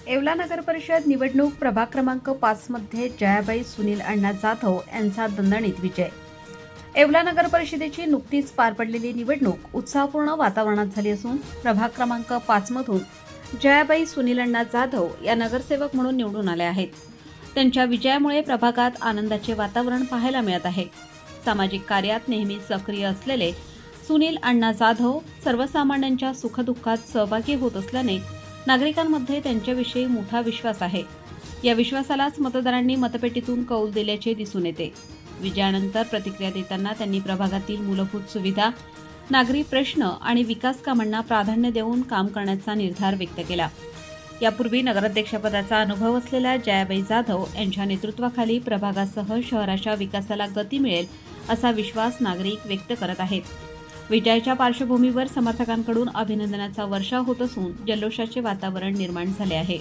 येवला नगर परिषद निवडणूक प्रभाग क्रमांक 5 मध्ये जयाबाई सुनील अण्णा जाधव यांचा दणदणीत विजय। येवला नगर परिषदेची नुकतीच पार पडलेली निवडणूक उत्साहपूर्ण वातावरणात झाली असून प्रभाग क्रमांक 5 मधून जयाबाई सुनील अण्णा जाधव या नगरसेवक म्हणून निवडून आल्या आहेत। त्यांच्या विजयामुळे प्रभागात आनंदाचे वातावरण पाहायला मिळत आहे। सामाजिक कार्यात नेहमी सक्रिय असलेले सुनील अण्णा जाधव सर्वसामान्यांच्या सुखदुःखात सहभागी होत असल्याने नागरिकांमध्ये त्यांच्याविषयी मोठा विश्वास आहे। या विश्वासालाच मतदारांनी मतपेटीतून कौल दिल्याचे दिसून येते। विजयानंतर प्रतिक्रिया देताना त्यांनी प्रभागातील मूलभूत सुविधा, नागरी प्रश्न आणि विकास कामांना प्राधान्य देऊन काम करण्याचा निर्धार व्यक्त केला। यापूर्वी नगराध्यक्षपदाचा अनुभव असलेल्या जयाबाई जाधव यांच्या नेतृत्वाखाली प्रभागासह शहराच्या विकासाला गती मिळेल असा विश्वास नागरिक व्यक्त करत आहेत। विजयाच्या पार्श्वभूमीवर समर्थकांकडून अभिनंदनाचा वर्षाव होत असून जल्लोषाचे वातावरण निर्माण झाले आहे।